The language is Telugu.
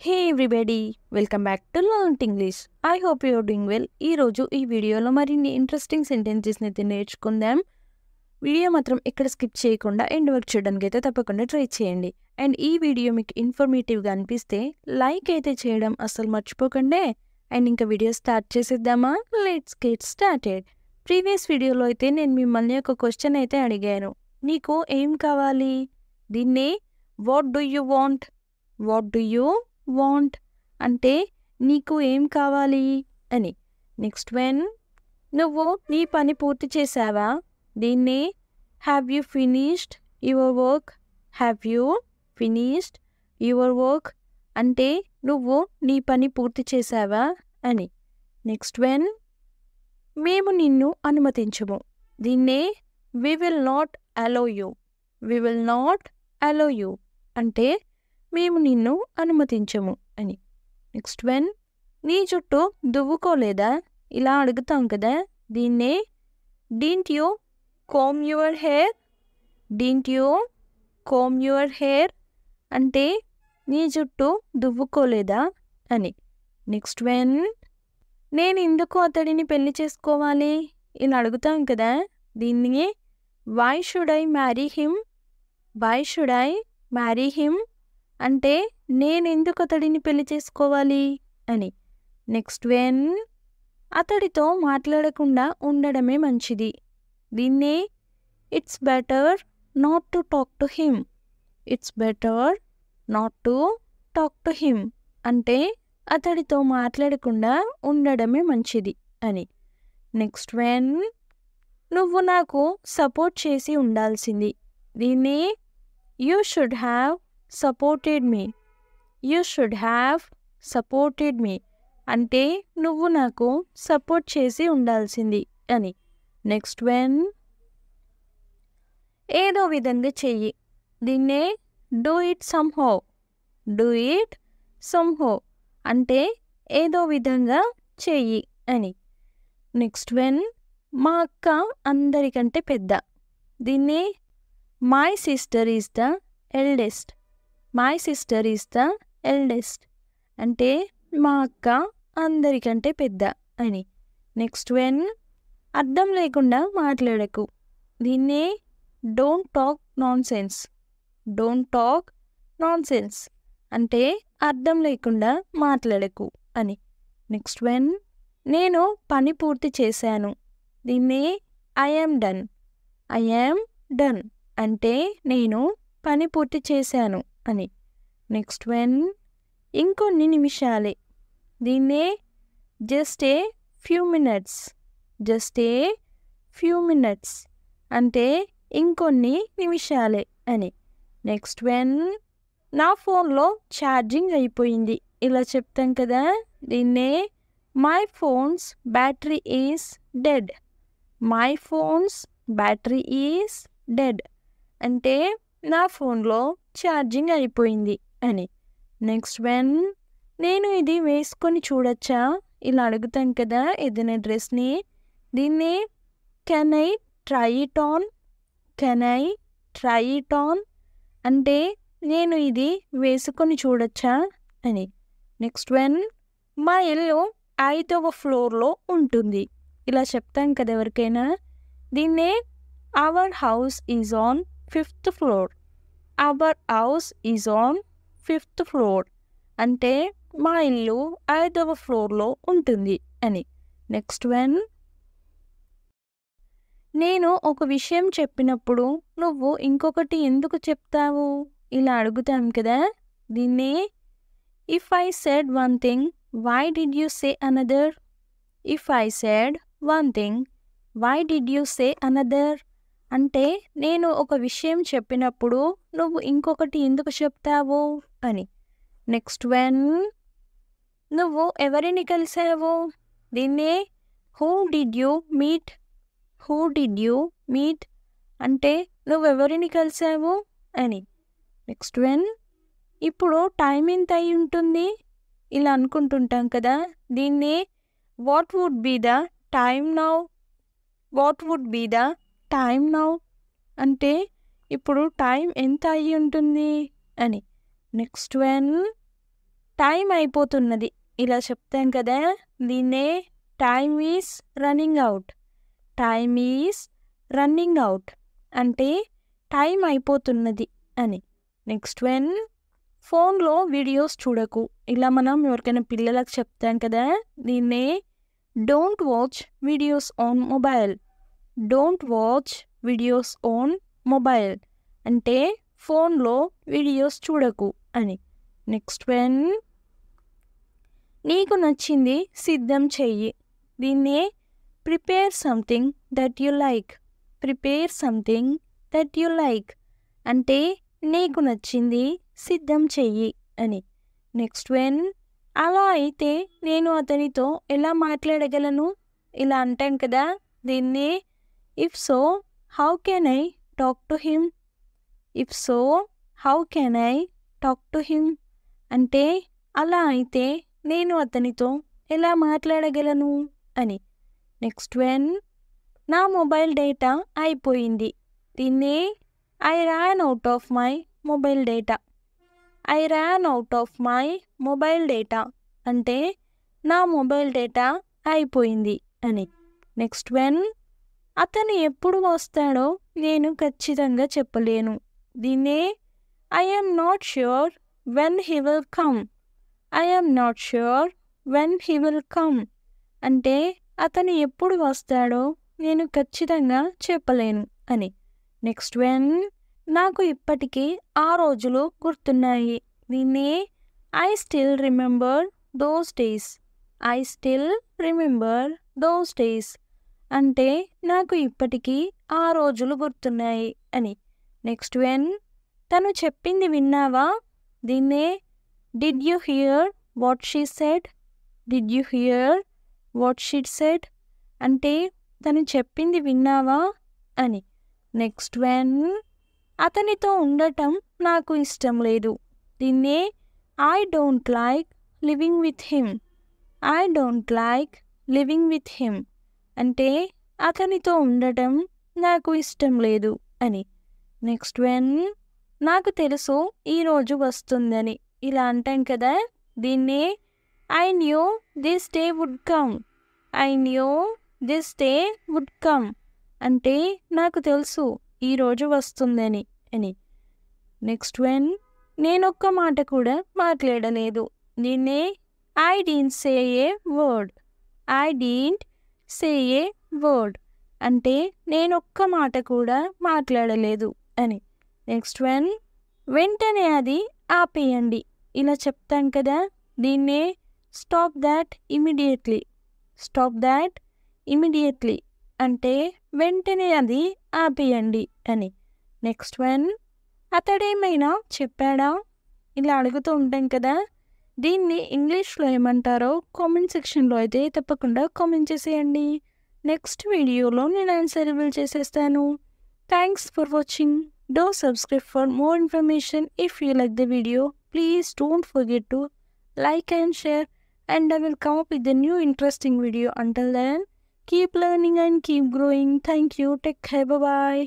Hey everybody, welcome back to Learnt English. I hope you are doing well. ఈరోజు ఈ వీడియోలో మరిన్ని ఇంట్రెస్టింగ్ సెంటెన్సెస్ని అయితే నేర్చుకుందాం. వీడియో మాత్రం ఎక్కడ స్కిప్ చేయకుండా ఎండ్ వర్క్ చేయడానికి అయితే తప్పకుండా ట్రై చేయండి. అండ్ ఈ వీడియో మీకు ఇన్ఫర్మేటివ్గా అనిపిస్తే లైక్ అయితే చేయడం అస్సలు మర్చిపోకండి. అండ్ ఇంకా వీడియో స్టార్ట్ చేసేద్దామా? Let's get started. ప్రీవియస్ వీడియోలో అయితే నేను మిమ్మల్ని ఒక క్వశ్చన్ అయితే అడిగాను. నీకు ఏం కావాలి? దీన్ని what do you want? What do you want అంటే నీకు ఏం కావాలి అని. నెక్స్ట్ వన్, నువ్వు నీ పని పూర్తి చేసావా? దీన్ని have you finished your work? Have you finished your work అంటే నువ్వు నీ పని పూర్తి చేసావా అని. నెక్స్ట్ వన్, మేము నిన్ను అనుమతించము. దీన్నే we will not allow you. We will not allow you అంటే మేము నిన్ను అనుమతించము అని. నెక్స్ట్ వన్, నీ జుట్టు దువ్వుకోలేదా? ఇలా అడుగుతాం కదా, దీన్నే didn't you come your hair? Didn't you come your hair అంటే నీ జుట్టు దువ్వుకోలేదా అని. నెక్స్ట్ వన్, నేను ఎందుకు అతడిని పెళ్లి చేసుకోవాలి? ఇలా అడుగుతాం కదా, దీన్ని why should I marry him? Why should I marry him అంటే నేను ఎందుకు అతడిని పెళ్లి చేసుకోవాలి అని. నెక్స్ట్ వన్, అతడితో మాట్లాడకుండా ఉండడమే మంచిది. దీన్నే it's better not to talk to him. It's better not to talk to him అంటే అతడితో మాట్లాడకుండా ఉండడమే మంచిది అని. నెక్స్ట్ వన్, నువ్వు నాకు సపోర్ట్ చేసి ఉండాల్సింది. దీన్ని you should have supported me. You should have supported me అంటే నువ్వు నాకు సపోర్ట్ చేసి ఉండాల్సింది అని. నెక్స్ట్ వన్, ఏదో విధంగా చెయ్యి. దీన్నే do it somehow. Do it somehow అంటే ఏదో విధంగా చెయ్యి అని. నెక్స్ట్ వన్, మా అక్క అందరికంటే పెద్ద. దీన్ని my sister is the eldest. My sister is the eldest అంటే మా అక్క అందరికంటే పెద్ద అని. నెక్స్ట్ వన్, అర్థం లేకుండా మాట్లాడకు. దీన్నే don't talk non sense. Don't talk non sense అంటే అర్థం లేకుండా మాట్లాడకు అని. నెక్స్ట్ వన్, నేను పని పూర్తి చేశాను. దీన్ని I am done. I am done అంటే నేను పని పూర్తి చేశాను అని. నెక్స్ట్ వన్, ఇంకొన్ని నిమిషాలే. దీన్నే just a few minutes. Just a few minutes అంటే ఇంకొన్ని నిమిషాలే అని. నెక్స్ట్ వన్, నా ఫోన్లో ఛార్జింగ్ అయిపోయింది. ఇలా చెప్తాం కదా, దీన్నే my phones battery is dead. My phones battery is dead అంటే నా ఫోన్లో ఛార్జింగ్ అయిపోయింది అని. నెక్స్ట్ వన్, నేను ఇది వేసుకొని చూడొచ్చా? ఇలా అడుగుతాం కదా ఏదైనా డ్రెస్ని. దీన్ని can I try it on? Can I try it on అంటే నేను ఇది వేసుకొని చూడొచ్చా అని. నెక్స్ట్ వన్, మా ఇల్లు 5వ ఫ్లోర్లో ఉంటుంది. ఇలా చెప్తాం కదా ఎవరికైనా, దీన్నే our house is on 5th floor. Our house is on 5th floor అంటే మా ఇల్లు 5వ ఫ్లోర్లో ఉంటుంది అని. నెక్స్ట్ వన్, నేను ఒక విషయం చెప్పినప్పుడు నువ్వు ఇంకొకటి ఎందుకు చెప్తావు? ఇలా అడుగుతాం కదా, దీన్ని if I said one thing why did you say another? If I said one thing why did you say another అంటే నేను ఒక విషయం చెప్పినప్పుడు నువ్వు ఇంకొకటి ఎందుకు చెప్తావు అని. నెక్స్ట్ వన్, నువ్వు ఎవరిని కలిసావు? దీన్నే who did you meet. Who did you meet అంటే నువ్వెవరిని కలిసావు అని. నెక్స్ట్ వన్, ఇప్పుడు టైం ఎంత అయి ఉంటుంది? ఇలా అనుకుంటుంటాం కదా, దీన్ని what would be the time now? What would be the time now అంటే ఇప్పుడు టైం ఎంత అయి ఉంటుంది అని. నెక్స్ట్ వన్, టైం అయిపోతున్నది ఇలా చెప్తాం కదా, దీన్నే time is running out. Time is running out అంటే టైం అయిపోతున్నది అని. నెక్స్ట్ వన్, ఫోన్లో వీడియోస్ చూడకు. ఇలా మనం ఎవరికైనా పిల్లలకు చెప్తాం కదా, దీన్నే don't watch videos on mobile. Don't watch videos on mobile అంటే ఫోన్లో వీడియోస్ చూడకు అని. నెక్స్ట్ వన్, నీకు నచ్చింది సిద్ధం చెయ్యి. దీన్నే prepare something that you like. Prepare something that you like అంటే నీకు నచ్చింది సిద్ధం చెయ్యి అని. నెక్స్ట్ వన్, అలా అయితే నేను అతనితో ఎలా మాట్లాడగలను. ఇలా అంటాం కదా, దీన్ని if so how can I talk to him. If so how can I talk to him అంటే అలా అయితే నేను అతనితో ఎలా మాట్లాడగలను అని. నెక్స్ట్ వన్, నా మొబైల్ డేటా అయిపోయింది. దీన్ని I ran out of my mobile data. I ran out of my mobile data అంటే నా మొబైల్ డేటా అయిపోయింది అని. నెక్స్ట్ వన్, అతను ఎప్పుడు వస్తాడో నేను ఖచ్చితంగా చెప్పలేను. దీన్నే I am not sure when he will come. I am not sure when he will come అంటే అతను ఎప్పుడు వస్తాడో నేను ఖచ్చితంగా చెప్పలేను అని. నెక్స్ట్ వన్, నాకు ఇప్పటికీ ఆ రోజులు గుర్తున్నాయి. దీన్ని I still remember those days. I still remember those days అంటే నాకు ఇప్పటికీ ఆ రోజులు గుర్తున్నాయి అని. నెక్స్ట్ వన్, తను చెప్పింది విన్నావా. దీన్నే did you here what she said. Did you here what she said అంటే తను చెప్పింది విన్నావా అని. నెక్స్ట్ వన్, అతనితో ఉండటం నాకు ఇష్టం లేదు. దీన్నే I don't like living with him. I don't like living with him అంటే అతనితో ఉండటం నాకు ఇష్టం లేదు అని. నెక్స్ట్ వన్, నాకు తెలుసు ఈరోజు వస్తుందని. ఇలా అంటాం కదా, దీన్నే I knew this day would come. I knew this day would come అంటే నాకు తెలుసు ఈరోజు వస్తుందని అని. నెక్స్ట్ వన్, నేనొక్క మాట కూడా మాట్లాడలేదు. దీన్నే I didn't say A word. I didn't say A word అంటే నేనొక్క మాట కూడా మాట్లాడలేదు అని. నెక్స్ట్ వన్, వెంటనే అది ఆపేయండి. ఇలా చెప్తాం కదా, దీన్నే stop that immediately. Stop that immediately అంటే వెంటనే అది ఆపేయండి అని. నెక్స్ట్ వన్, అతడేమైనా చెప్పాడా. ఇలా అడుగుతూ ఉంటాం కదా, దీన్ని ఇంగ్లీష్లో ఏమంటారో కామెంట్ సెక్షన్లో అయితే తప్పకుండా కామెంట్ చేసేయండి. నెక్స్ట్ వీడియోలో నేను ఆన్సర్ రివీల్ చేసేస్తాను. Thanks for watching. Do subscribe for more information. If you like the video, please don't forget to like and share, and I will come up with a new interesting video. Until then, keep learning and keep growing. Thank you. Take care. Bye bye.